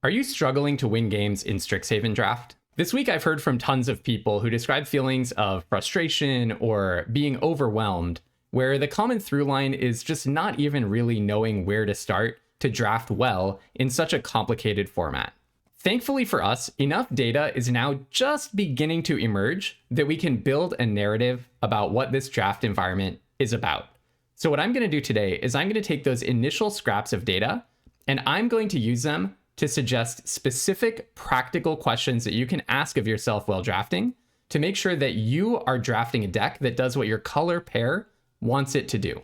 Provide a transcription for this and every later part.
Are you struggling to win games in Strixhaven draft? This week I've heard from tons of people who describe feelings of frustration or being overwhelmed, where the common through line is just not even really knowing where to start to draft well in such a complicated format. Thankfully for us, enough data is now just beginning to emerge that we can build a narrative about what this draft environment is about. So what I'm going to do today is I'm going to take those initial scraps of data and I'm going to use them to suggest specific practical questions that you can ask of yourself while drafting to make sure that you are drafting a deck that does what your color pair wants it to do.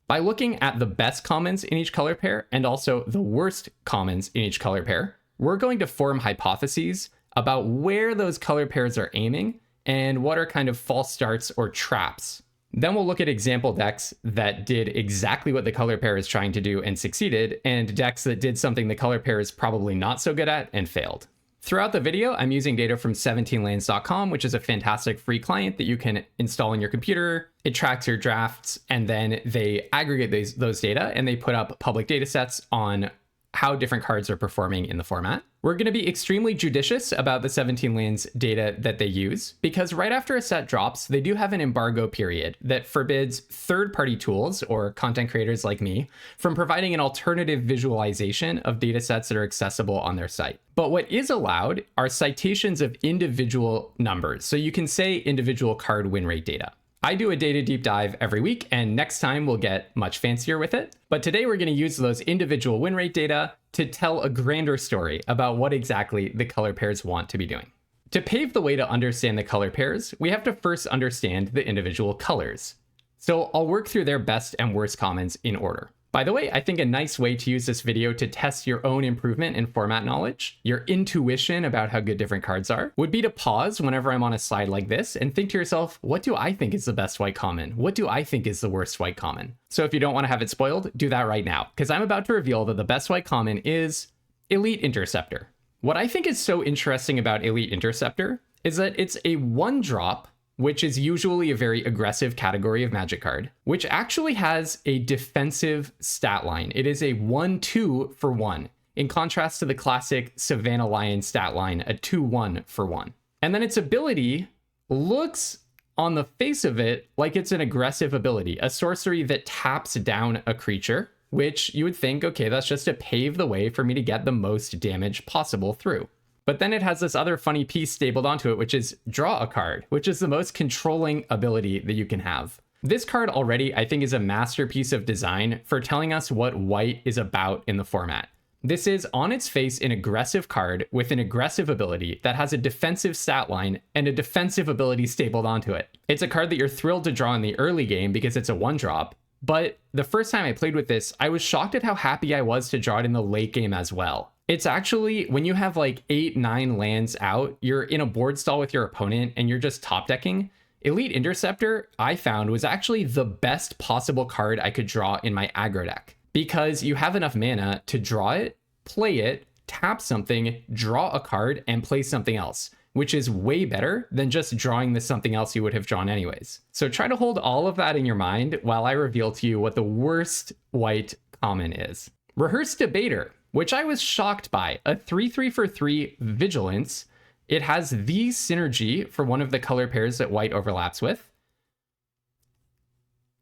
By looking at the best commons in each color pair and also the worst commons in each color pair, we're going to form hypotheses about where those color pairs are aiming and what are kind of false starts or traps. Then we'll look at example decks that did exactly what the color pair is trying to do and succeeded, and decks that did something the color pair is probably not so good at and failed. Throughout the video, I'm using data from 17lands.com, which is a fantastic free client that you can install on your computer. It tracks your drafts, and then they aggregate those data, and they put up public data sets on how different cards are performing in the format. We're going to be extremely judicious about the 17 lands data that they use, because right after a set drops, they do have an embargo period that forbids third-party tools, or content creators like me, from providing an alternative visualization of data sets that are accessible on their site. But what is allowed are citations of individual numbers, so you can say individual card win rate data. I do a data deep dive every week, and next time we'll get much fancier with it. But today we're going to use those individual win rate data to tell a grander story about what exactly the color pairs want to be doing. To pave the way to understand the color pairs, we have to first understand the individual colors. So I'll work through their best and worst commons in order. By the way, I think a nice way to use this video to test your own improvement in format knowledge, your intuition about how good different cards are, would be to pause whenever I'm on a slide like this and think to yourself, what do I think is the best white common? What do I think is the worst white common? So if you don't want to have it spoiled, do that right now, because I'm about to reveal that the best white common is Elite Interceptor. What I think is so interesting about Elite Interceptor is that it's a 1-drop, which is usually a very aggressive category of Magic card, which actually has a defensive stat line. It is a 1/2 for 1, in contrast to the classic Savannah Lion stat line, a 2/1 for 1. And then its ability looks, on the face of it, like it's an aggressive ability, a sorcery that taps down a creature, which you would think, okay, that's just to pave the way for me to get the most damage possible through. But then it has this other funny piece stapled onto it, which is draw a card, which is the most controlling ability that you can have. This card already, I think, is a masterpiece of design for telling us what white is about in the format. This is, on its face, an aggressive card with an aggressive ability that has a defensive stat line and a defensive ability stapled onto it. It's a card that you're thrilled to draw in the early game because it's a 1-drop, but the first time I played with this, I was shocked at how happy I was to draw it in the late game as well. It's actually, when you have like 8-9 lands out, you're in a board stall with your opponent and you're just top decking, Elite Interceptor, I found, was actually the best possible card I could draw in my aggro deck. Because you have enough mana to draw it, play it, tap something, draw a card, and play something else, which is way better than just drawing the something else you would have drawn anyways. So try to hold all of that in your mind while I reveal to you what the worst white common is. Rehearsed Debater, which I was shocked by, a 3/3 for 3 vigilance. It has the synergy for one of the color pairs that white overlaps with.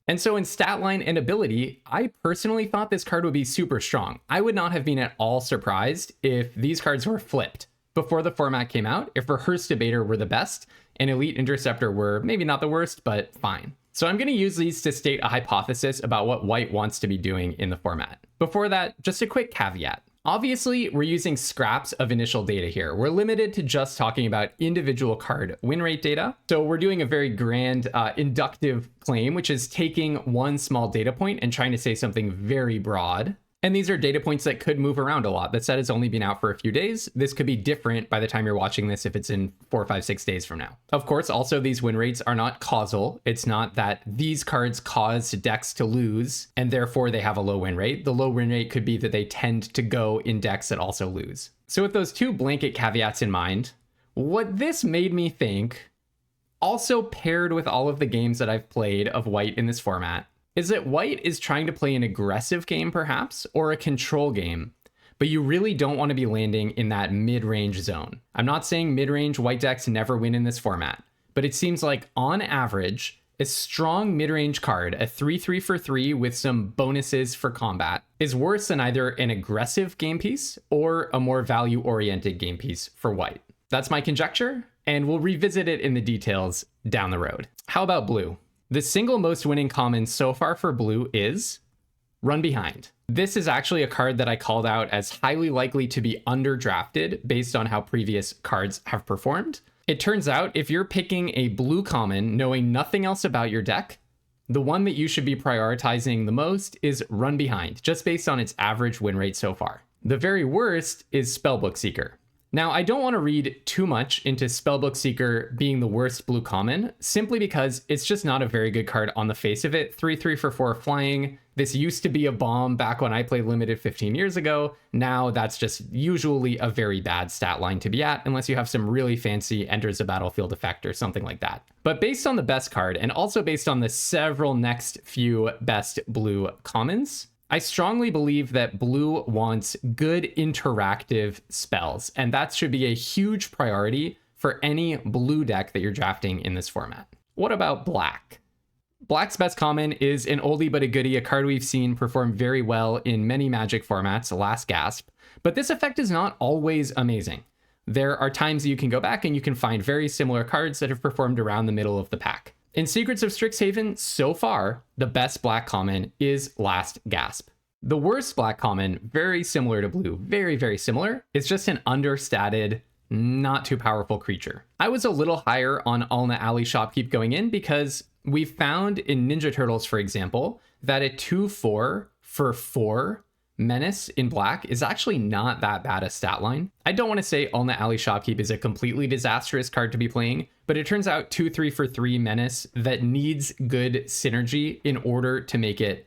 And so in stat line and ability, I personally thought this card would be super strong. I would not have been at all surprised if these cards were flipped before the format came out, if Rehearsed Debater were the best and Elite Interceptor were maybe not the worst, but fine. So I'm going to use these to state a hypothesis about what white wants to be doing in the format. Before that, just a quick caveat. Obviously, we're using scraps of initial data here. We're limited to just talking about individual card win rate data. So we're doing a very grand inductive claim, which is taking one small data point and trying to say something very broad. And these are data points that could move around a lot. The set has only been out for a few days. This could be different by the time you're watching this if it's in 4, 5, 6 days from now. Of course, also these win rates are not causal. It's not that these cards cause decks to lose and therefore they have a low win rate. The low win rate could be that they tend to go in decks that also lose. So with those two blanket caveats in mind, what this made me think, also paired with all of the games that I've played of white in this format, is that white is trying to play an aggressive game perhaps, or a control game, but you really don't want to be landing in that mid-range zone. I'm not saying mid-range white decks never win in this format, but it seems like on average, a strong mid-range card, a 3/3 for 3 with some bonuses for combat, is worse than either an aggressive game piece or a more value-oriented game piece for white. That's my conjecture, and we'll revisit it in the details down the road. How about blue? The single most winning common so far for blue is Run Behind. This is actually a card that I called out as highly likely to be underdrafted based on how previous cards have performed. It turns out if you're picking a blue common knowing nothing else about your deck, the one that you should be prioritizing the most is Run Behind, just based on its average win rate so far. The very worst is Spellbook Seeker. Now, I don't want to read too much into Spellbook Seeker being the worst blue common, simply because it's just not a very good card on the face of it. 3/3 for 4 flying. This used to be a bomb back when I played Limited 15 years ago. Now that's just usually a very bad stat line to be at, unless you have some really fancy enters the battlefield effect or something like that. But based on the best card, and also based on the several next few best blue commons, I strongly believe that blue wants good interactive spells, and that should be a huge priority for any blue deck that you're drafting in this format. What about black? Black's best common is an oldie but a goodie, a card we've seen perform very well in many Magic formats, Last Gasp, but this effect is not always amazing. There are times you can go back and you can find very similar cards that have performed around the middle of the pack. In Secrets of Strixhaven, so far, the best black common is Last Gasp. The worst black common, very similar to blue, very, very similar, is just an understated, not too powerful creature. I was a little higher on Alna Alley Shopkeep going in because we've found in Ninja Turtles, for example, that a 2/4 for 4 Menace in black is actually not that bad a stat line. I don't want to say Alna Alley Shopkeep is a completely disastrous card to be playing, but it turns out 2/3 for 3 Menace that needs good synergy in order to make it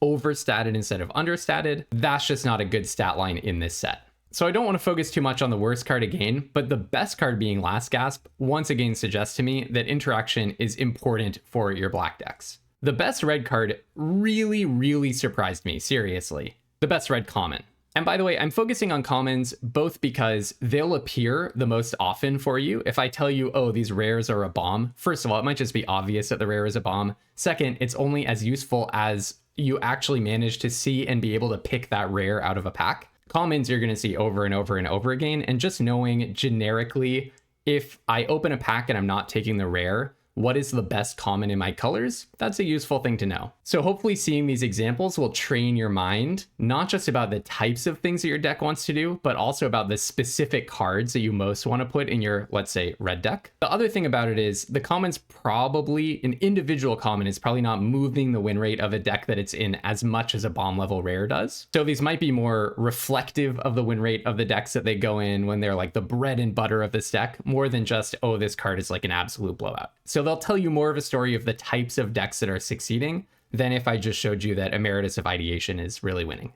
overstated instead of understated. That's just not a good stat line in this set. So I don't want to focus too much on the worst card again, but the best card being Last Gasp once again suggests to me that interaction is important for your black decks. The best red card really, really surprised me, seriously. The best red common. And by the way, I'm focusing on commons both because they'll appear the most often for you. If I tell you, oh, these rares are a bomb, first of all, it might just be obvious that the rare is a bomb. Second, it's only as useful as you actually manage to see and be able to pick that rare out of a pack. Commons you're going to see over and over and over again. And just knowing generically, if I open a pack and I'm not taking the rare, what is the best common in my colors? That's a useful thing to know. So hopefully seeing these examples will train your mind, not just about the types of things that your deck wants to do, but also about the specific cards that you most want to put in your, let's say, red deck. The other thing about it is the common's probably, an individual common is probably not moving the win rate of a deck that it's in as much as a bomb level rare does. So these might be more reflective of the win rate of the decks that they go in when they're like the bread and butter of this deck, more than just, oh, this card is like an absolute blowout. So they'll tell you more of a story of the types of decks that are succeeding than if I just showed you that Emeritus of Ideation is really winning.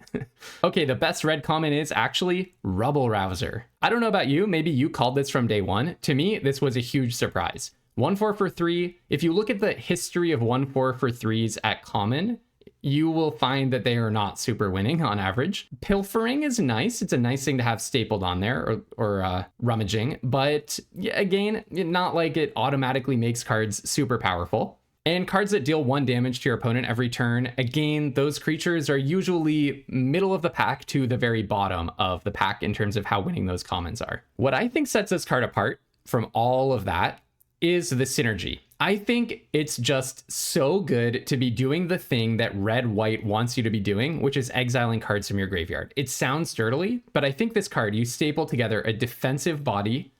Okay, the best red common is actually Rubble Rouser. I don't know about you, maybe you called this from day one. To me, this was a huge surprise. 1/4 for 3. If you look at the history of 1/4 for 3s at common, you will find that they are not super winning on average. Pilfering is nice. It's a nice thing to have stapled on there, or rummaging, but again, not like it automatically makes cards super powerful. And cards that deal 1 damage to your opponent every turn, again, those creatures are usually middle of the pack to the very bottom of the pack in terms of how winning those commons are. What I think sets this card apart from all of that is the synergy. I think it's just so good to be doing the thing that red-white wants you to be doing, which is exiling cards from your graveyard. It sounds sturdily, but I think this card, you staple together a defensive body,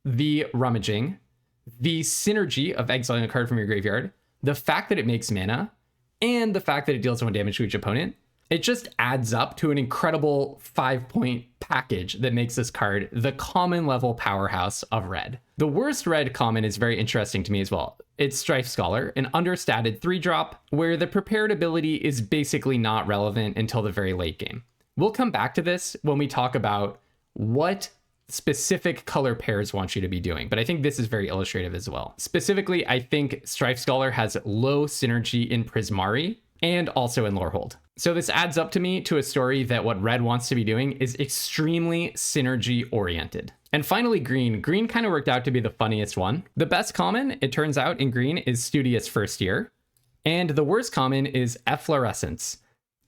the rummaging, the synergy of exiling a card from your graveyard, the fact that it makes mana, and the fact that it deals 1 damage to each opponent. It just adds up to an incredible 5-point package that makes this card the common level powerhouse of red. The worst red common is very interesting to me as well. It's Strife Scholar, an understated 3-drop, where the prepared ability is basically not relevant until the very late game. We'll come back to this when we talk about what specific color pairs want you to be doing, but I think this is very illustrative as well. Specifically, I think Strife Scholar has low synergy in Prismari, and also in Lorehold. So this adds up to me to a story that what red wants to be doing is extremely synergy oriented. And finally, green. Green kind of worked out to be the funniest one. The best common, it turns out, in green is Studious First Year. And the worst common is Efflorescence.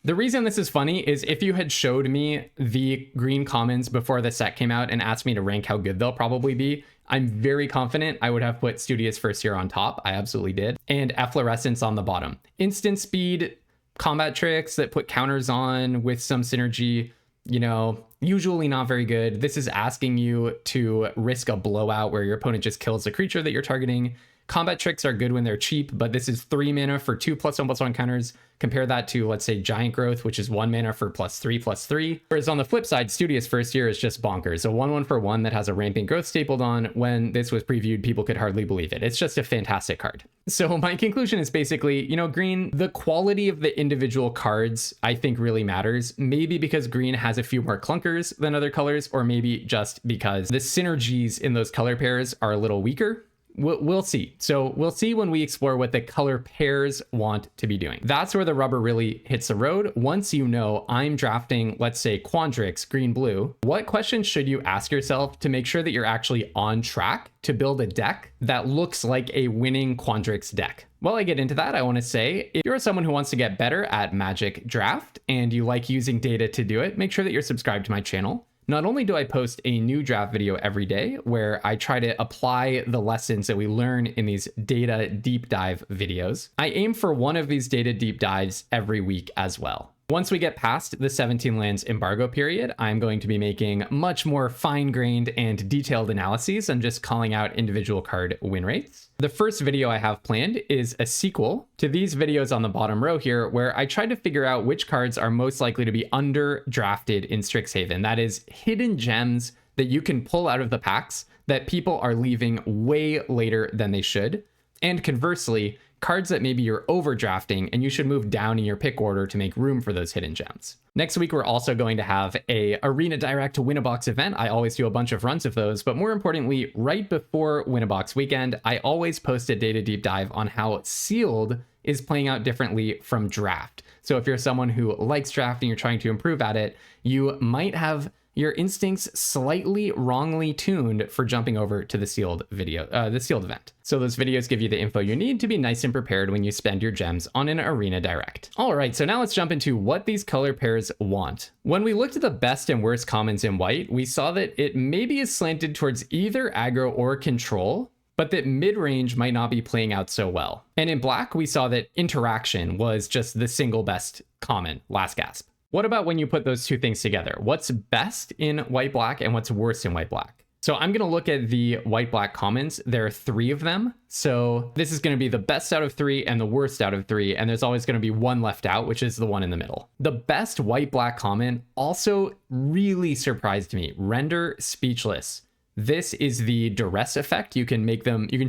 The reason this is funny is if you had showed me the green commons before the set came out and asked me to rank how good they'll probably be, I'm very confident I would have put Studious First Year on top. I absolutely did. And Efflorescence on the bottom. Instant speed, combat tricks that put counters on with some synergy, you know, usually not very good. This is asking you to risk a blowout where your opponent just kills the creature that you're targeting. Combat tricks are good when they're cheap, but this is 3 mana for 2+1/+1 counters. Compare that to, let's say, Giant Growth, which is 1 mana for +3/+3. Whereas on the flip side, Studious First Year is just bonkers. A 1/1 for 1 that has a Rampant Growth stapled on. When this was previewed, people could hardly believe it. It's just a fantastic card. So my conclusion is basically, you know, green, the quality of the individual cards, I think really matters. Maybe because green has a few more clunkers than other colors, or maybe just because the synergies in those color pairs are a little weaker. We'll see. So we'll see when we explore what the color pairs want to be doing. That's where the rubber really hits the road. Once you know I'm drafting, let's say, Quandrix, green, blue, what questions should you ask yourself to make sure that you're actually on track to build a deck that looks like a winning Quandrix deck? While I get into that, I want to say, if you're someone who wants to get better at Magic Draft and you like using data to do it, make sure that you're subscribed to my channel. Not only do I post a new draft video every day where I try to apply the lessons that we learn in these data deep dive videos, I aim for one of these data deep dives every week as well. Once we get past the 17 lands embargo period, I'm going to be making much more fine-grained and detailed analyses and just calling out individual card win rates. The first video I have planned is a sequel to these videos on the bottom row here, where I try to figure out which cards are most likely to be under-drafted in Strixhaven. That is, hidden gems that you can pull out of the packs that people are leaving way later than they should. And conversely, cards that maybe you're overdrafting and you should move down in your pick order to make room for those hidden gems. Next week, we're also going to have a Arena Direct Win-A-Box event. I always do a bunch of runs of those, but more importantly, right before Win-A-Box weekend, I always post a data deep dive on how sealed is playing out differently from draft. So if you're someone who likes draft and you're trying to improve at it, you might have your instincts slightly wrongly tuned for jumping over to the sealed event. So those videos give you the info you need to be nice and prepared when you spend your gems on an Arena Direct. All right, so now let's jump into what these color pairs want. When we looked at the best and worst commons in white, we saw that it maybe is slanted towards either aggro or control, but that mid-range might not be playing out so well. And in black, we saw that interaction was just the single best common, last gasp. What about when you put those two things together? What's best in white-black and what's worst in white-black? So I'm going to look at the white-black commons. There are 3 of them. So this is going to be the best out of 3 and the worst out of 3. And there's always going to be one left out, which is the one in the middle. The best white-black common also really surprised me. Render Speechless. This is the duress effect. You can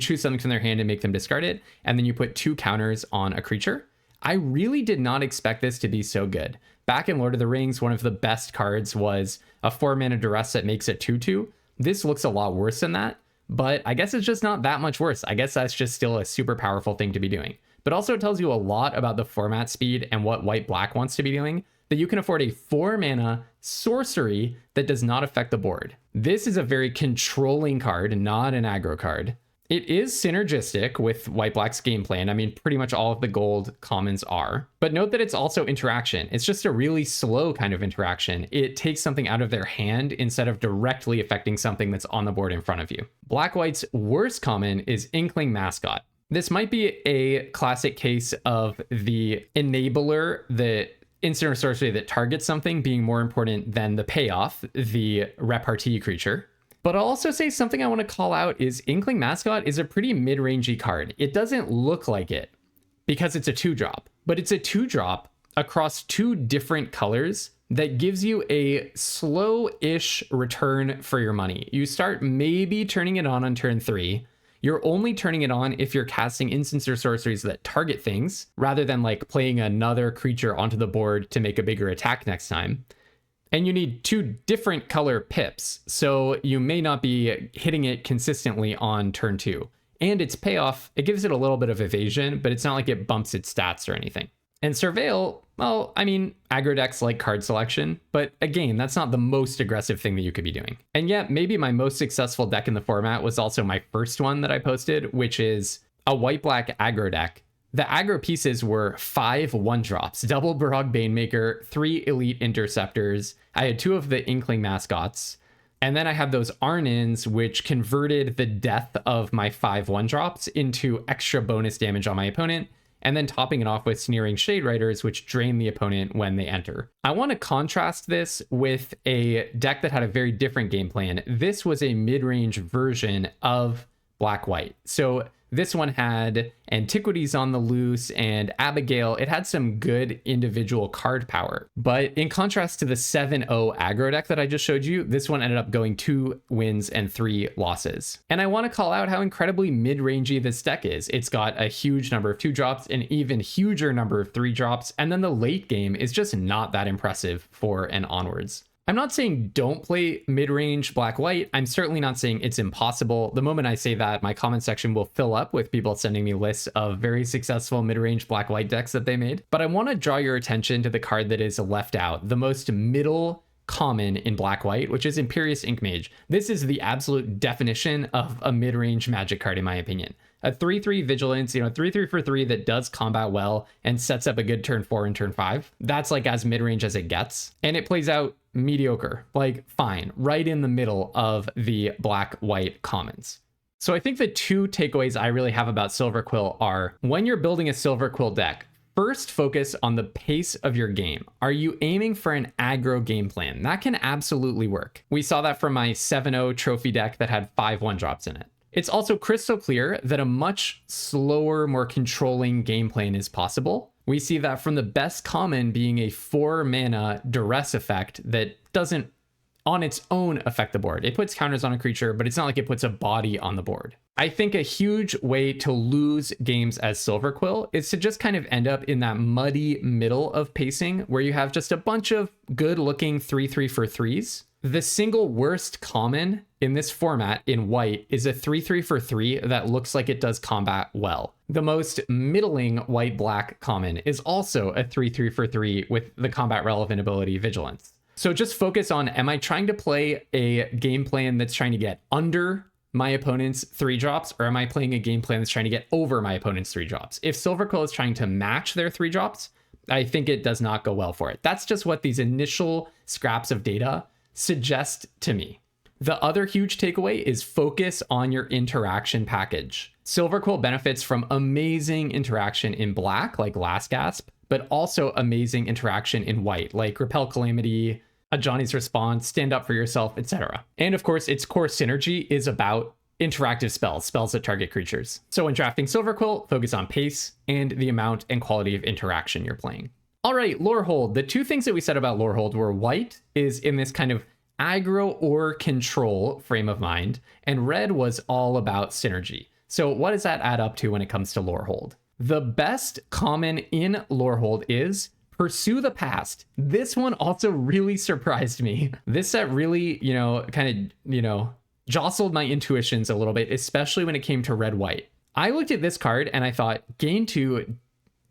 choose something from their hand and make them discard it. And then you put 2 counters on a creature. I really did not expect this to be so good. Back in Lord of the Rings, one of the best cards was a 4-mana duress that makes it 2/2. This looks a lot worse than that, but I guess it's just not that much worse. I guess that's just still a super powerful thing to be doing. But also it tells you a lot about the format speed and what white-black wants to be doing, that you can afford a 4-mana sorcery that does not affect the board. This is a very controlling card, not an aggro card. It is synergistic with white-black's game plan. I mean, pretty much all of the gold commons are. But note that it's also interaction. It's just a really slow kind of interaction. It takes something out of their hand instead of directly affecting something that's on the board in front of you. Black-white's worst common is Inkling Mascot. This might be a classic case of the enabler, the instant or sorcery that targets something being more important than the payoff, the repartee creature. But I'll also say something I want to call out is Inkling Mascot is a pretty mid-rangey card. It doesn't look like it because it's a 2-drop, but it's a 2-drop across 2 different colors that gives you a slow-ish return for your money. You start maybe turning it on turn 3. You're only turning it on if you're casting instants or sorceries that target things, rather than like playing another creature onto the board to make a bigger attack next time. And you need 2 different color pips, so you may not be hitting it consistently on turn 2. And its payoff, it gives it a little bit of evasion, but it's not like it bumps its stats or anything. And Surveil, Well, I mean, aggro decks like card selection, but again, that's not the most aggressive thing that you could be doing. And yet, maybe my most successful deck in the format was also my first one that I posted, which is a white-black aggro deck. The aggro pieces were 5 1-drops, double Barog Banemaker, 3 Elite Interceptors. I had 2 of the Inkling mascots. And then I had those Arnins, which converted the death of my 5 1-drops into extra bonus damage on my opponent, and then topping it off with Sneering Shade Riders, which drain the opponent when they enter. I want to contrast this with a deck that had a very different game plan. This was a mid-range version of Black-White. So this one had Antiquities on the Loose and Abigail. It had some good individual card power. But in contrast to the 7-0 aggro deck that I just showed you, this one ended up going 2 wins and 3 losses. And I want to call out how incredibly mid-rangey this deck is. It's got a huge number of 2-drops, an even huger number of 3-drops, and then the late game is just not that impressive 4 and onwards. I'm not saying don't play mid-range black-white. I'm certainly not saying it's impossible. The moment I say that, my comment section will fill up with people sending me lists of very successful mid-range black-white decks that they made. But I want to draw your attention to the card that is left out, the most middle common in black-white, which is Imperious Inkmage. This is the absolute definition of a mid-range magic card, in my opinion. A 3/3 vigilance, 3/3 for 3 that does combat well and sets up a good turn 4 and turn 5. That's like as mid-range as it gets. And it plays out mediocre, like fine, right in the middle of the black-white commons. So I think the 2 takeaways I really have about Silverquill are, when you're building a Silverquill deck, first focus on the pace of your game. Are you aiming for an aggro game plan? That can absolutely work. We saw that from my 7-0 trophy deck that had 5 1-drops in it. It's also crystal clear that a much slower, more controlling game plan is possible. We see that from the best common being a 4-mana duress effect that doesn't on its own affect the board. It puts counters on a creature, but it's not like it puts a body on the board. I think a huge way to lose games as Silverquill is to just kind of end up in that muddy middle of pacing where you have just a bunch of good looking 3/3 for 3s. The single worst common in this format in white is a 3/3 for 3 that looks like it does combat well. The most middling white-black common is also a 3/3 for 3 with the combat relevant ability Vigilance. So just focus on, am I trying to play a game plan that's trying to get under my opponent's 3-drops, or am I playing a game plan that's trying to get over my opponent's 3-drops? If Silverquill is trying to match their 3-drops, I think it does not go well for it. That's just what these initial scraps of data suggest to me. The other huge takeaway is focus on your interaction package. Silverquill benefits from amazing interaction in black, like Last Gasp, but also amazing interaction in white, like Repel Calamity, a Johnny's Response, Stand Up for Yourself, etc. And of course, its core synergy is about interactive spells that target creatures. So when drafting Silverquill, focus on pace and the amount and quality of interaction you're playing. All right, Lorehold. The 2 things that we said about Lorehold were white is in this kind of aggro or control frame of mind, and red was all about synergy. So what does that add up to when it comes to Lorehold? The best common in Lorehold is Pursue the Past. This one also really surprised me. This set really, jostled my intuitions a little bit, especially when it came to red-white. I looked at this card and I thought, gain 2,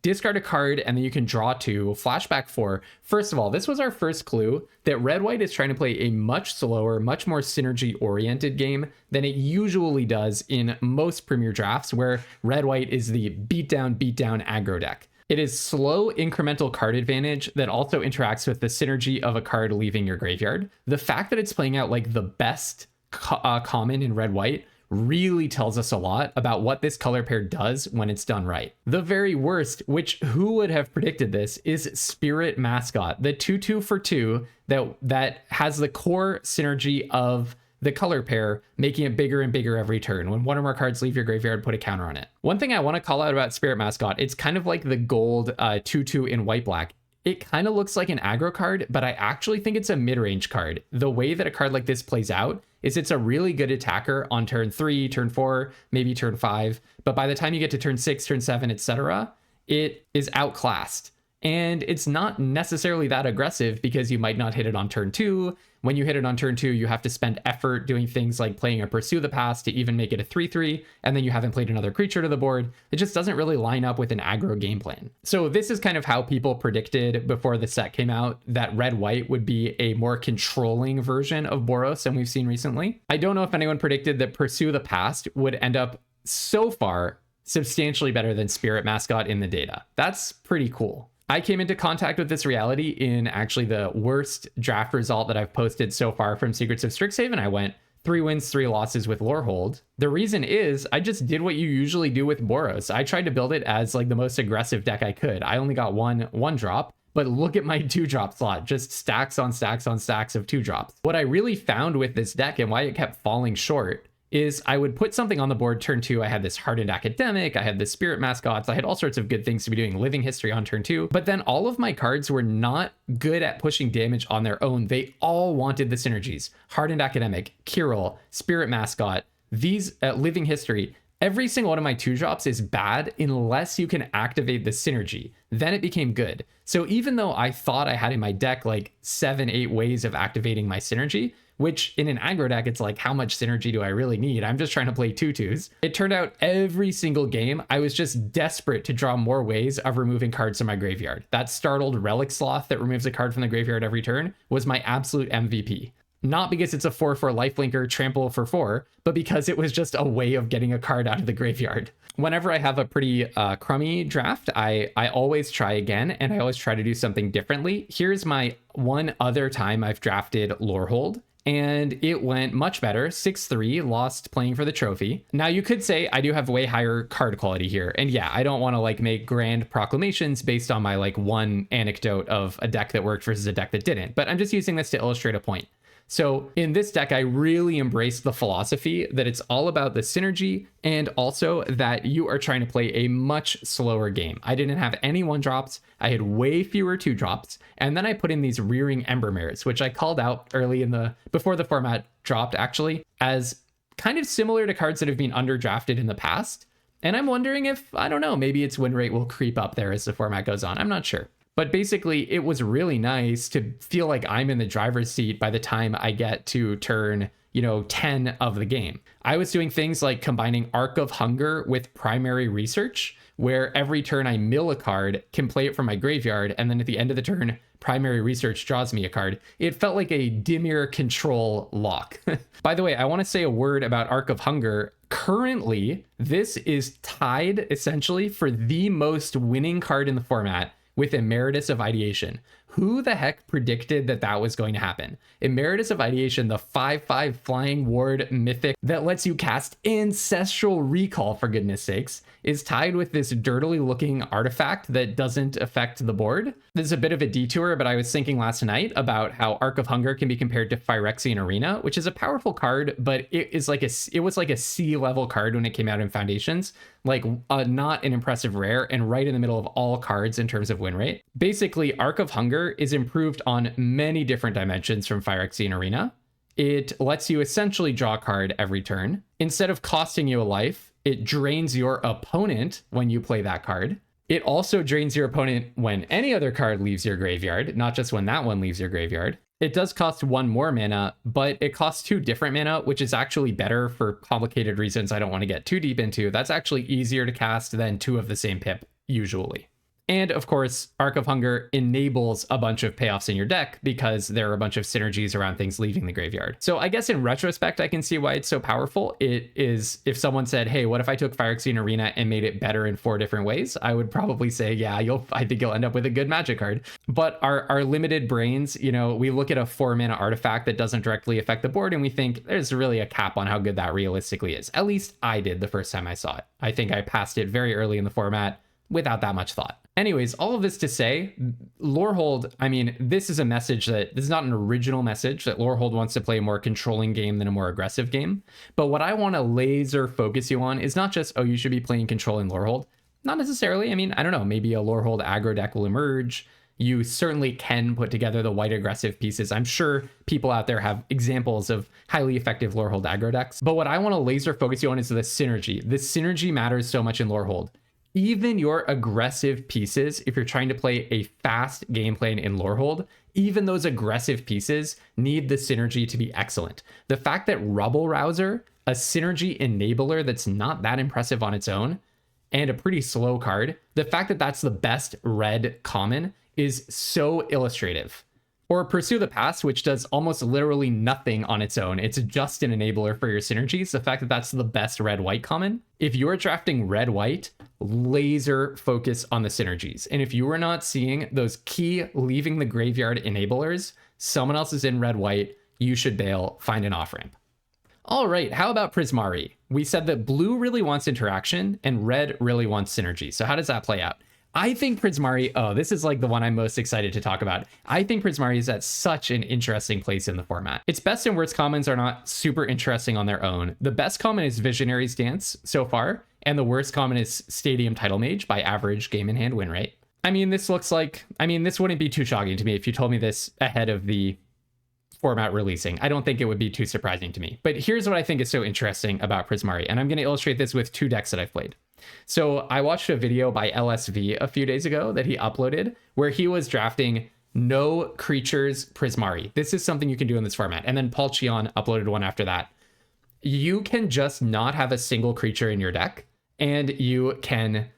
discard a card, and then you can draw 2, flashback 4. First of all, this was our first clue that red-white is trying to play a much slower, much more synergy-oriented game than it usually does in most premier drafts, where red-white is the beatdown aggro deck. It is slow incremental card advantage that also interacts with the synergy of a card leaving your graveyard. The fact that it's playing out like the best common in red-white really tells us a lot about what this color pair does when it's done right. The very worst, which who would have predicted this, is Spirit Mascot, the 2/2 for 2 that has the core synergy of the color pair, making it bigger and bigger every turn. When one or more cards leave your graveyard, put a counter on it. One thing I want to call out about Spirit Mascot, it's kind of like the gold 2/2 in white-black. It kind of looks like an aggro card, but I actually think it's a mid-range card. The way that a card like this plays out is it's a really good attacker on turn 3, turn 4, maybe turn 5. But by the time you get to turn 6, turn 7, etc., it is outclassed. And it's not necessarily that aggressive because you might not hit it on turn 2. When you hit it on turn 2, you have to spend effort doing things like playing a Pursue the Past to even make it a 3/3, and then you haven't played another creature to the board. It just doesn't really line up with an aggro game plan. So this is kind of how people predicted before the set came out that red-white would be a more controlling version of Boros than we've seen recently. I don't know if anyone predicted that Pursue the Past would end up so far substantially better than Spirit Mascot in the data. That's pretty cool. I came into contact with this reality in actually the worst draft result that I've posted so far from Secrets of Strixhaven. I went 3 wins, 3 losses with Lorehold. The reason is I just did what you usually do with Boros. I tried to build it as like the most aggressive deck I could. I only got one drop, but look at my 2-drop slot, just stacks on stacks on stacks of 2-drops. What I really found with this deck and why it kept falling short is I would put something on the board turn 2. I had this Hardened Academic, I had the Spirit Mascots, I had all sorts of good things to be doing, Living History on turn 2, but then all of my cards were not good at pushing damage on their own. They all wanted the synergies. Hardened Academic, Kirill, Spirit Mascot, these Living History. Every single one of my 2-drops is bad unless you can activate the synergy. Then it became good. So even though I thought I had in my deck like 7-8 ways of activating my synergy, which in an aggro deck, it's like, how much synergy do I really need? I'm just trying to play 2/2s. It turned out every single game, I was just desperate to draw more ways of removing cards from my graveyard. That Startled Relic Sloth that removes a card from the graveyard every turn was my absolute MVP. Not because it's a 4/4 lifelinker trample for 4, but because it was just a way of getting a card out of the graveyard. Whenever I have a pretty crummy draft, I always try again, and I always try to do something differently. Here's my one other time I've drafted Lorehold, and it went much better. 6/3, lost playing for the trophy. Now you could say I do have way higher card quality here. And yeah, I don't want to like make grand proclamations based on my like one anecdote of a deck that worked versus a deck that didn't. But I'm just using this to illustrate a point. So in this deck, I really embraced the philosophy that it's all about the synergy and also that you are trying to play a much slower game. I didn't have any 1-drops. I had way fewer 2-drops. And then I put in these Rearing Embermares, which I called out early before the format dropped actually, as kind of similar to cards that have been underdrafted in the past. And I'm wondering if, I don't know, maybe its win rate will creep up there as the format goes on. I'm not sure. But basically, it was really nice to feel like I'm in the driver's seat by the time I get to turn, 10 of the game. I was doing things like combining Arc of Hunger with Primary Research, where every turn I mill a card, can play it from my graveyard, and then at the end of the turn, Primary Research draws me a card. It felt like a Dimir control lock. By the way, I want to say a word about Arc of Hunger. Currently, this is tied essentially for the most winning card in the format with Emeritus of Ideation. Who the heck predicted that was going to happen? Emeritus of Ideation, the 5/5 flying ward mythic that lets you cast Ancestral Recall, for goodness sakes, is tied with this dirtily looking artifact that doesn't affect the board. This is a bit of a detour, but I was thinking last night about how Arc of Hunger can be compared to Phyrexian Arena, which is a powerful card, but it was like a C-level card when it came out in Foundations, like not an impressive rare and right in the middle of all cards in terms of win rate. Basically, Arc of Hunger is improved on many different dimensions from Phyrexian Arena. It lets you essentially draw a card every turn. Instead of costing you a life, it drains your opponent when you play that card. It also drains your opponent when any other card leaves your graveyard, not just when that one leaves your graveyard. It does cost 1 more mana, but it costs 2 different mana, which is actually better for complicated reasons I don't want to get too deep into. That's actually easier to cast than 2 of the same pip, usually. And of course, Arc of Hunger enables a bunch of payoffs in your deck because there are a bunch of synergies around things leaving the graveyard. So I guess in retrospect, I can see why it's so powerful. It is, if someone said, hey, what if I took Phyrexian Arena and made it better in 4 different ways? I would probably say, yeah, I think you'll end up with a good Magic card. But our limited brains, we look at a 4-mana artifact that doesn't directly affect the board and we think there's really a cap on how good that realistically is. At least I did the first time I saw it. I think I passed it very early in the format without that much thought. Anyways, all of this to say, Lorehold, this is a message this is not an original message that Lorehold wants to play a more controlling game than a more aggressive game. But what I want to laser focus you on is not just, you should be playing controlling Lorehold. Not necessarily. I don't know, maybe a Lorehold aggro deck will emerge. You certainly can put together the white aggressive pieces. I'm sure people out there have examples of highly effective Lorehold aggro decks. But what I want to laser focus you on is the synergy. The synergy matters so much in Lorehold. even your aggressive pieces, if you're trying to play a fast game plan in Lorehold, even those aggressive pieces need the synergy to be excellent. The fact that Rubble Rouser, a synergy enabler that's not that impressive on its own, and a pretty slow card, the fact that that's the best red common is so illustrative. Or Pursue the Past, which does almost literally nothing on its own. It's just an enabler for your synergies. The fact that that's the best red-white common. If you're drafting red-white, laser focus on the synergies. And if you are not seeing those key leaving the graveyard enablers, someone else is in red-white, you should bail, find an off-ramp. All right, how about Prismari? We said that blue really wants interaction and red really wants synergy. So how does that play out? I think Prismari, this is like the one I'm most excited to talk about. I think Prismari is at such an interesting place in the format. Its best and worst commons are not super interesting on their own. The best common is Visionary's Dance so far, and the worst common is Stadium Title Mage by average game in hand win rate. I mean, this wouldn't be too shocking to me if you told me this ahead of the format releasing. I don't think it would be too surprising to me. But here's what I think is so interesting about Prismari, and I'm going to illustrate this with 2 decks that I've played. So I watched a video by LSV a few days ago that he uploaded where he was drafting no creatures Prismari. This is something you can do in this format. And then Paul Chion uploaded one after that. You can just not have a single creature in your deck and you can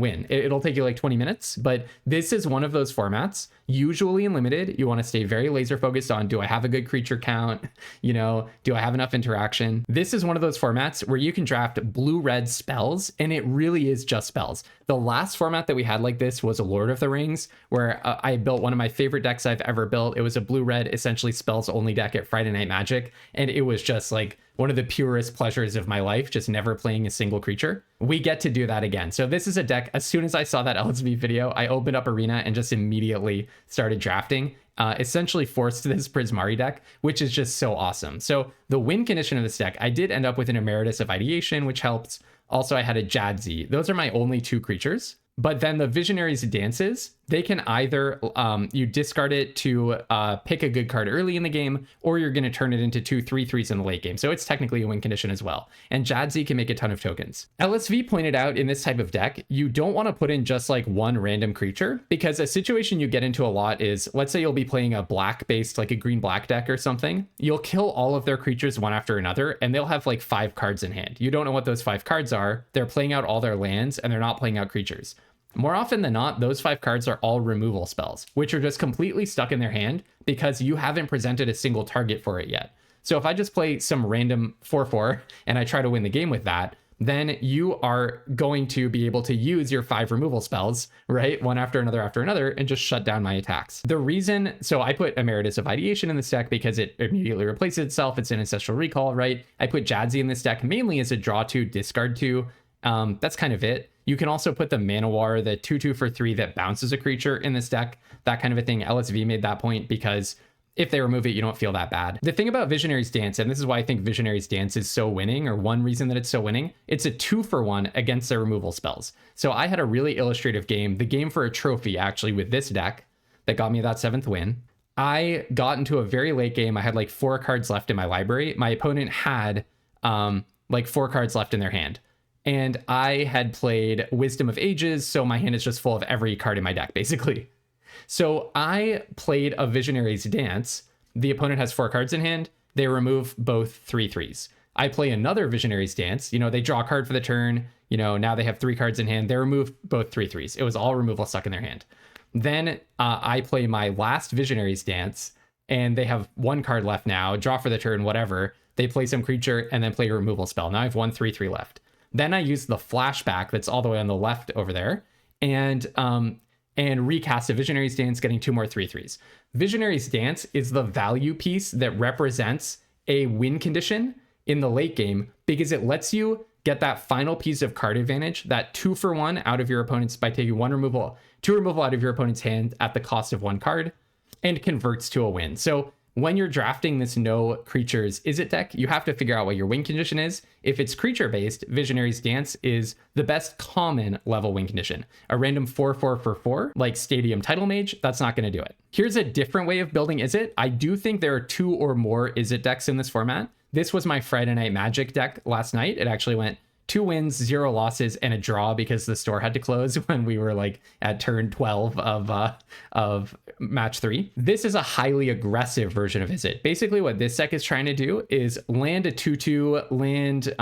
win. It'll take you like 20 minutes, but this is one of those formats. Usually in limited, you want to stay very laser focused on, do I have a good creature count? You know, do I have enough interaction? This is one of those formats where you can draft blue-red spells, and it really is just spells. The last format that we had like this was a Lord of the Rings, where I built one of my favorite decks I've ever built. It was a blue-red, essentially spells-only deck at Friday Night Magic, and it was just like one of the purest pleasures of my life, just never playing a single creature. We get to do that again. So this is a deck, as soon as I saw that LSV video, I opened up Arena and just immediately started drafting, essentially forced this Prismari deck, which is just so awesome. So the win condition of this deck, I did end up with an Emeritus of Ideation, which helps. Also, I had a Jadzi. Those are my only 2 creatures. But then the Visionary's Dances, they can either, you discard it to pick a good card early in the game, or you're going to turn it into 2 3/3s in the late game. So it's technically a win condition as well. And Jadzi can make a ton of tokens. LSV pointed out in this type of deck, you don't want to put in just like one random creature, because a situation you get into a lot is, let's say you'll be playing a black-based, like a green-black deck or something. You'll kill all of their creatures one after another, and they'll have like 5 cards in hand. You don't know what those 5 cards are. They're playing out all their lands, and they're not playing out creatures. More often than not, those 5 cards are all removal spells, which are just completely stuck in their hand because you haven't presented a single target for it yet. So if I just play some random 4/4 and I try to win the game with that, then you are going to be able to use your 5 removal spells, right? One after another, and just shut down my attacks. The reason, so I put Emeritus of Ideation in this deck because it immediately replaces itself. It's an Ancestral Recall, right? I put Jadzi in this deck mainly as a draw 2, discard 2. That's kind of it. You can also put the Manowar, the 2/2 for 3 that bounces a creature in this deck, that kind of a thing. LSV made that point because if they remove it, you don't feel that bad. The thing about Visionary's Dance, and this is why I think Visionary's Dance is so winning, or one reason that it's so winning, it's a 2-for-1 against their removal spells. So I had a really illustrative game, the game for a trophy actually with this deck that got me that 7th win. I got into a very late game. I had like 4 cards left in my library. My opponent had like 4 cards left in their hand. And I had played Wisdom of Ages, so my hand is just full of every card in my deck, basically. So I played a Visionary's Dance. The opponent has 4 cards in hand. They remove both 3/3s. I play another Visionary's Dance. You know, they draw a card for the turn. You know, now they have 3 cards in hand. They remove both 3/3s. It was all removal stuck in their hand. Then I play my last Visionary's Dance, and they have 1 card left now. Draw for the turn, whatever. They play some creature and then play a removal spell. Now I have 1 3/3 left. Then I use the flashback that's all the way on the left over there and recast a Visionary's Dance, getting 2 more 3/3s. Visionary's Dance is the value piece that represents a win condition in the late game because it lets you get that final piece of card advantage, that 2-for-1 out of your opponent's by taking 2 removal out of your opponent's hand at the cost of 1 card, and converts to a win. So when you're drafting this no creatures is it deck, you have to figure out what your win condition is. If it's creature based, Visionary's Dance is the best common level win condition. A random 4/4 for 4 like Stadium Title Mage, that's not going to do it. Here's a different way of building is it. I do think there are 2 or more is it decks in this format. This was my Friday Night Magic deck last night. It actually went 2 wins, 0 losses, and a draw because the store had to close when we were like at turn 12 of match 3. This is a highly aggressive version of Izzet. Basically what this deck is trying to do is land a 2/2, land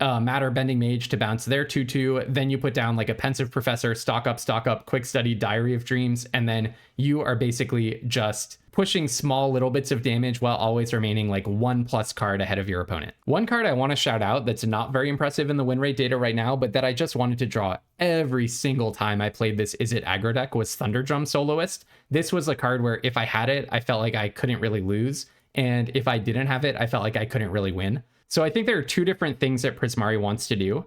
Matter Bending Mage to bounce their 2/2, then you put down like a Pensive Professor, stock up, Quick Study, Diary of Dreams, and then you are basically just pushing small little bits of damage while always remaining like 1+ card ahead of your opponent. One card I want to shout out that's not very impressive in the win rate data right now, but that I just wanted to draw every single time I played this Izzet aggro deck was Thunderdrum Soloist. This was a card where if I had it, I felt like I couldn't really lose. And if I didn't have it, I felt like I couldn't really win. So I think there are 2 different things that Prismari wants to do.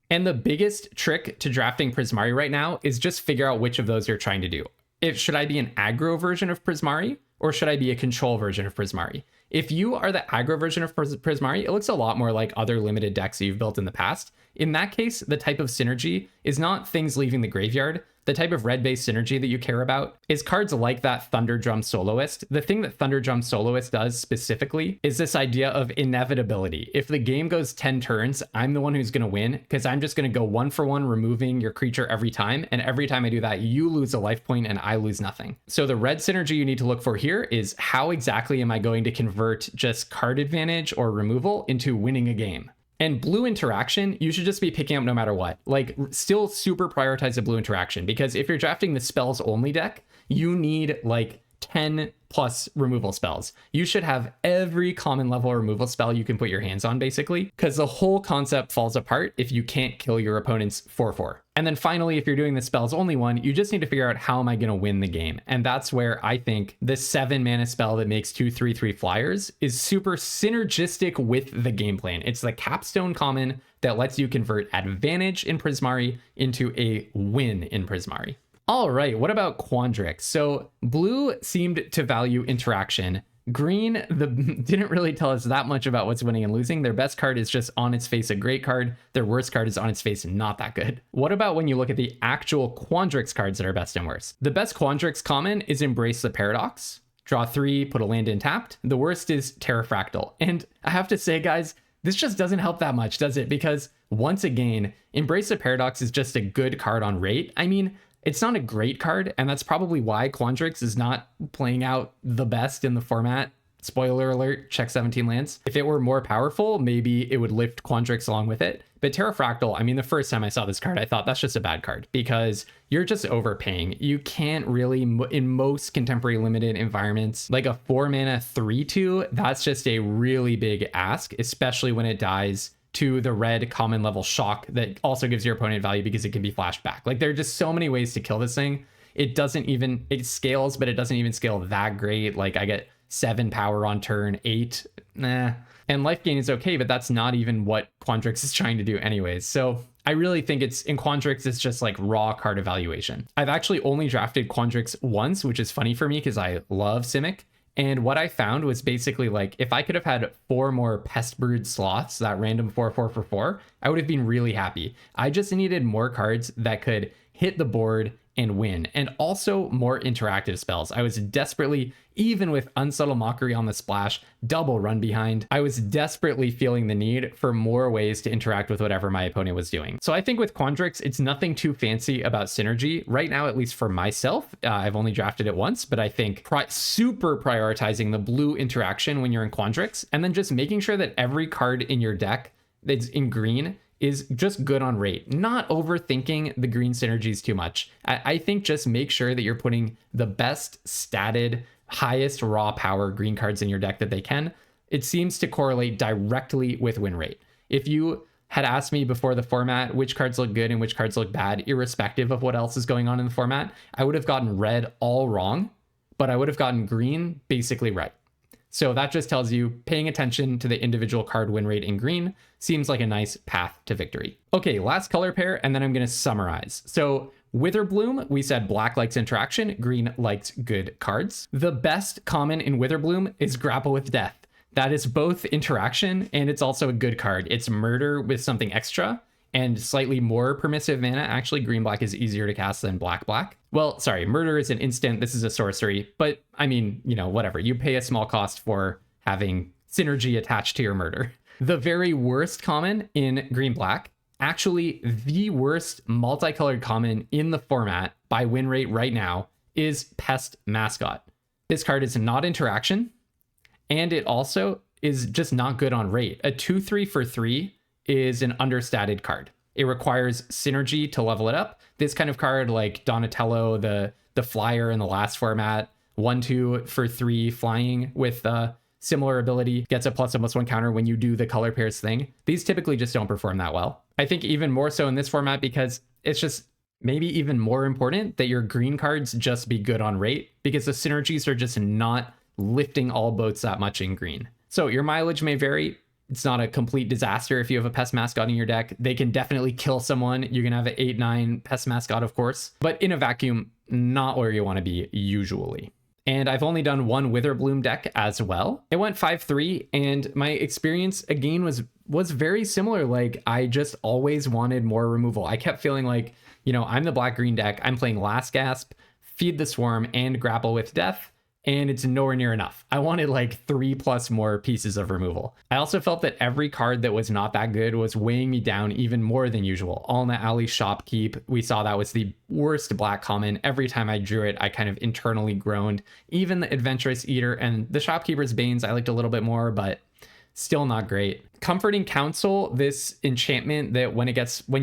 And the biggest trick to drafting Prismari right now is just figure out which of those you're trying to do. Should I be an aggro version of Prismari, or should I be a control version of Prismari? If you are the aggro version of Prismari, it looks a lot more like other limited decks that you've built in the past. In that case, the type of synergy is not things leaving the graveyard. The type of red-based synergy that you care about is cards like that Thunderdrum Soloist. The thing that Thunderdrum Soloist does specifically is this idea of inevitability. If the game goes 10 turns, I'm the one who's going to win because I'm just going to go 1 for 1 removing your creature every time. And every time I do that, you lose a life point and I lose nothing. So the red synergy you need to look for here is how exactly am I going to convert just card advantage or removal into winning a game? And blue interaction, you should just be picking up no matter what. Like, still super prioritize the blue interaction, because if you're drafting the spells only deck, you need like 10 plus removal spells. You should have every common level removal spell you can put your hands on, basically, because the whole concept falls apart if you can't kill your opponent's 4/4. And then finally, if you're doing the spells only one, you just need to figure out how am I going to win the game. And that's where I think the 7 mana spell that makes 2 3/3 flyers is super synergistic with the game plan. It's the capstone common that lets you convert advantage in Prismari into a win in Prismari. All right, what about Quandrix? So blue seemed to value interaction. Green didn't really tell us that much about what's winning and losing. Their best card is just on its face a great card. Their worst card is on its face not that good. What about when you look at the actual Quandrix cards that are best and worst? The best Quandrix common is Embrace the Paradox. Draw 3, put a land in tapped. The worst is Terrafractal. And I have to say, guys, this just doesn't help that much, does it? Because once again, Embrace the Paradox is just a good card on rate. I mean, it's not a great card, and that's probably why Quandrix is not playing out the best in the format. Spoiler alert, check 17 lands. If it were more powerful, maybe it would lift Quandrix along with it. But Terrafractal, I mean, the first time I saw this card, I thought that's just a bad card because you're just overpaying. You can't really, in most contemporary limited environments, like a 4 mana 3/2, that's just a really big ask, especially when it dies to the red common level shock that also gives your opponent value because it can be flashed back. Like, there are just so many ways to kill this thing. It scales, but it doesn't even scale that great. Like, I get 7 power on turn 8. Nah. And life gain is okay, but that's not even what Quandrix is trying to do anyways. So I really think in Quandrix, it's just like raw card evaluation. I've actually only drafted Quandrix once, which is funny for me because I love Simic. And what I found was basically like, if I could have had 4 more Pestbrood Sloths, that random 4/4 for 4, I would have been really happy. I just needed more cards that could hit the board and win, and also more interactive spells. I was desperately, even with Unsubtle Mockery on the splash, double run behind, I was desperately feeling the need for more ways to interact with whatever my opponent was doing. So I think with Quandrix, it's nothing too fancy about synergy. Right now, at least for myself, I've only drafted it once, but I think super prioritizing the blue interaction when you're in Quandrix, and then just making sure that every card in your deck that's in green is just good on rate, not overthinking the green synergies too much. I think just make sure that you're putting the best statted, highest raw power green cards in your deck that they can. It seems to correlate directly with win rate. If you had asked me before the format which cards look good and which cards look bad, irrespective of what else is going on in the format, I would have gotten red all wrong, but I would have gotten green basically right. So that just tells you paying attention to the individual card win rate in green seems like a nice path to victory. Okay, last color pair, and then I'm going to summarize. So Witherbloom, we said black likes interaction, green likes good cards. The best common in Witherbloom is Grapple with Death. That is both interaction and it's also a good card. It's murder with something extra and slightly more permissive mana. Actually, green-black is easier to cast than black-black. Well, sorry, murder is an instant. This is a sorcery, but I mean, you know, whatever. You pay a small cost for having synergy attached to your murder. The very worst common in green-black Actually, the worst multicolored common in the format by win rate right now is Pest Mascot. This card is not interaction, and it also is just not good on rate. A 2/3 for 3 is an understated card. It requires synergy to level it up. This kind of card, like Donatello, the flyer in the last format, 1/2 for 3 flying with similar ability, gets a +1/+1 counter when you do the color pairs thing. These typically just don't perform that well. I think even more so in this format because it's just maybe even more important that your green cards just be good on rate, because the synergies are just not lifting all boats that much in green. So your mileage may vary. It's not a complete disaster if you have a Pest Mascot in your deck. They can definitely kill someone. You're going to have an 8/9 Pest Mascot, of course. But in a vacuum, not where you want to be usually. And I've only done one Witherbloom deck as well. It went 5/3, and my experience again was very similar. Like, I just always wanted more removal. I kept feeling like, you know, I'm the black-green deck. I'm playing Last Gasp, Feed the Swarm, and Grapple with Death, and it's nowhere near enough. I wanted like 3+ more pieces of removal. I also felt that every card that was not that good was weighing me down even more than usual. All in the Alley Shopkeep, we saw that was the worst black common. Every time I drew it, I kind of internally groaned. Even the Adventurous Eater and the Shopkeeper's Banes I liked a little bit more, but still not great. Comforting Counsel, this enchantment that when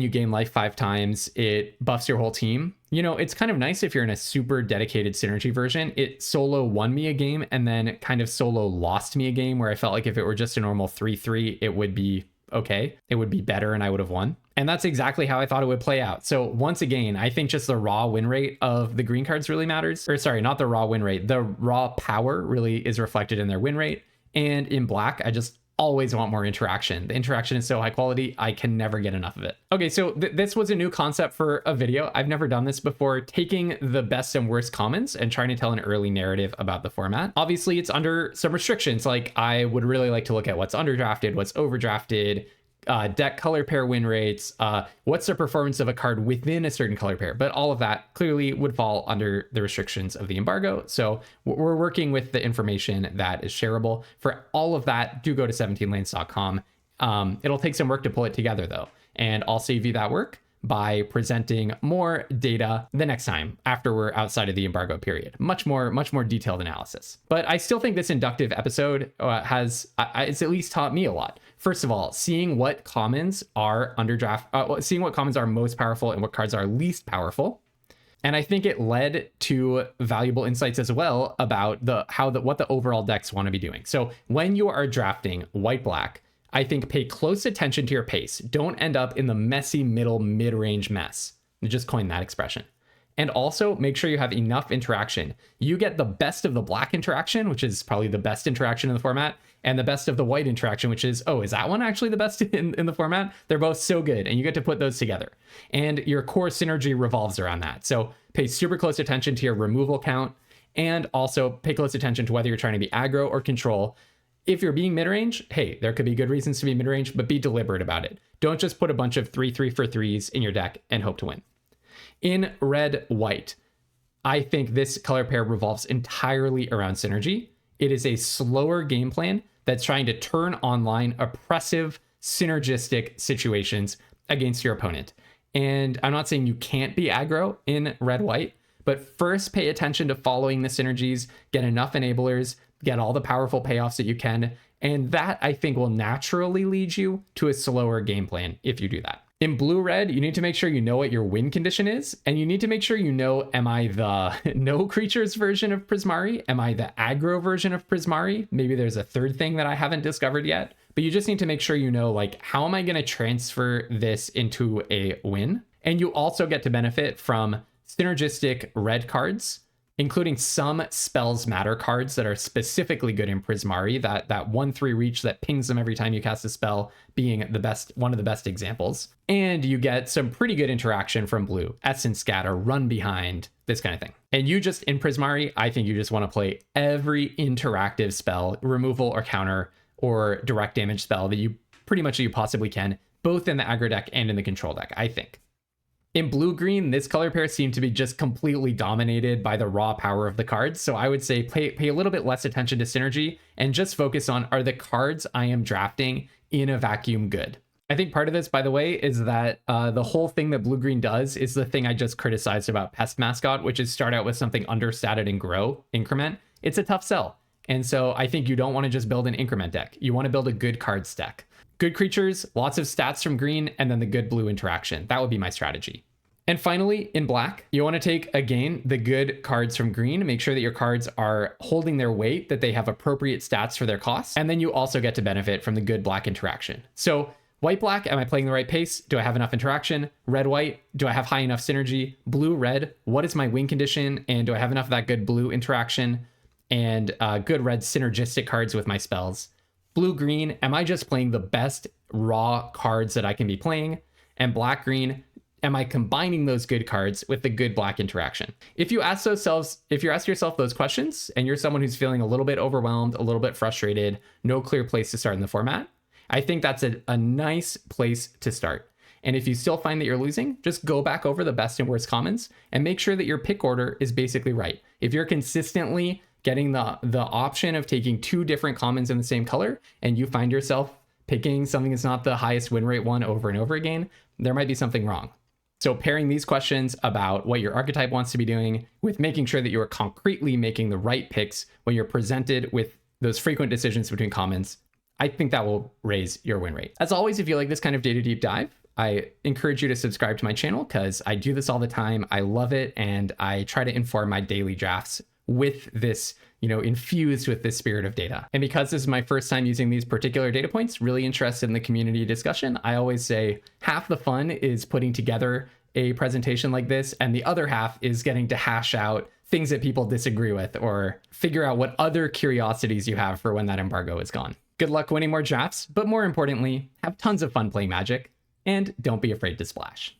you gain life 5 times, it buffs your whole team. You know, it's kind of nice if you're in a super dedicated synergy version. It solo won me a game and then kind of solo lost me a game, where I felt like if it were just a normal 3/3, it would be okay. It would be better and I would have won. And that's exactly how I thought it would play out. So once again, I think just the raw win rate of the green cards really matters. Or sorry, not the raw win rate. The raw power really is reflected in their win rate. And in black, I just always want more interaction. The interaction is so high quality, I can never get enough of it. Okay, so this was a new concept for a video. I've never done this before, taking the best and worst commons and trying to tell an early narrative about the format. Obviously, it's under some restrictions. Like, I would really like to look at what's underdrafted, what's overdrafted, deck color pair win rates, what's the performance of a card within a certain color pair. But all of that clearly would fall under the restrictions of the embargo. So we're working with the information that is shareable. For all of that, do go to 17lanes.com. It'll take some work to pull it together though. And I'll save you that work by presenting more data the next time after we're outside of the embargo period. Much more detailed analysis. But I still think this inductive episode it's at least taught me a lot. First of all, seeing what commons are underdraft, seeing what commons are most powerful and what cards are least powerful. And I think it led to valuable insights as well about what the overall decks want to be doing. So when you are drafting white-black, I think pay close attention to your pace. Don't end up in the messy mid-range mess. Just coin that expression. And also make sure you have enough interaction. You get the best of the black interaction, which is probably the best interaction in the format, and the best of the white interaction, which is, oh, is that one actually the best in the format? They're both so good, and you get to put those together. And your core synergy revolves around that. So pay super close attention to your removal count, and also pay close attention to whether you're trying to be aggro or control. If you're being mid-range, hey, there could be good reasons to be mid-range, but be deliberate about it. Don't just put a bunch of 3/3 for 3s in your deck and hope to win. In red-white, I think this color pair revolves entirely around synergy. It is a slower game plan that's trying to turn online oppressive, synergistic situations against your opponent. And I'm not saying you can't be aggro in red-white, but first pay attention to following the synergies, get enough enablers, get all the powerful payoffs that you can, and that, I think, will naturally lead you to a slower game plan if you do that. In blue-red, you need to make sure you know what your win condition is, and you need to make sure you know, am I the no creatures version of Prismari? Am I the aggro version of Prismari? Maybe there's a third thing that I haven't discovered yet, but you just need to make sure you know, like, how am I going to transfer this into a win? And you also get to benefit from synergistic red cards, including some spells matter cards that are specifically good in Prismari, that 1/3 reach that pings them every time you cast a spell being one of the best examples. And you get some pretty good interaction from blue, Essence Scatter, Run Behind, this kind of thing. And you just, in Prismari, I think you just want to play every interactive spell, removal or counter or direct damage spell that you possibly can, both in the aggro deck and in the control deck, I think. In blue-green, this color pair seemed to be just completely dominated by the raw power of the cards. So I would say pay a little bit less attention to synergy and just focus on, are the cards I am drafting in a vacuum good? I think part of this, by the way, is that the whole thing that blue-green does is the thing I just criticized about Pest Mascot, which is start out with something understated and grow, increment. It's a tough sell. And so I think you don't want to just build an increment deck. You want to build a good cards deck. Good creatures, lots of stats from green, and then the good blue interaction. That would be my strategy. And finally, in black, you want to take, again, the good cards from green, make sure that your cards are holding their weight, that they have appropriate stats for their costs, and then you also get to benefit from the good black interaction. So white-black, am I playing the right pace? Do I have enough interaction? Red-white, do I have high enough synergy? Blue-red, what is my win condition? And do I have enough of that good blue interaction? And good red synergistic cards with my spells. Blue-green, am I just playing the best raw cards that I can be playing? And black-green, am I combining those good cards with the good black interaction? If you ask yourself those questions, and you're someone who's feeling a little bit overwhelmed, a little bit frustrated, no clear place to start in the format, I think that's a nice place to start. And if you still find that you're losing, just go back over the best and worst commons and make sure that your pick order is basically right. If you're consistently getting the option of taking 2 different commons in the same color, and you find yourself picking something that's not the highest win rate one over and over again, there might be something wrong. So pairing these questions about what your archetype wants to be doing with making sure that you are concretely making the right picks when you're presented with those frequent decisions between commons, I think that will raise your win rate. As always, if you like this kind of data deep dive, I encourage you to subscribe to my channel because I do this all the time. I love it, and I try to inform my daily drafts with this, infused with this spirit of data. And because this is my first time using these particular data points, really interested in the community discussion, I always say half the fun is putting together a presentation like this, and the other half is getting to hash out things that people disagree with or figure out what other curiosities you have for when that embargo is gone. Good luck winning more drafts, but more importantly, have tons of fun playing Magic, and don't be afraid to splash.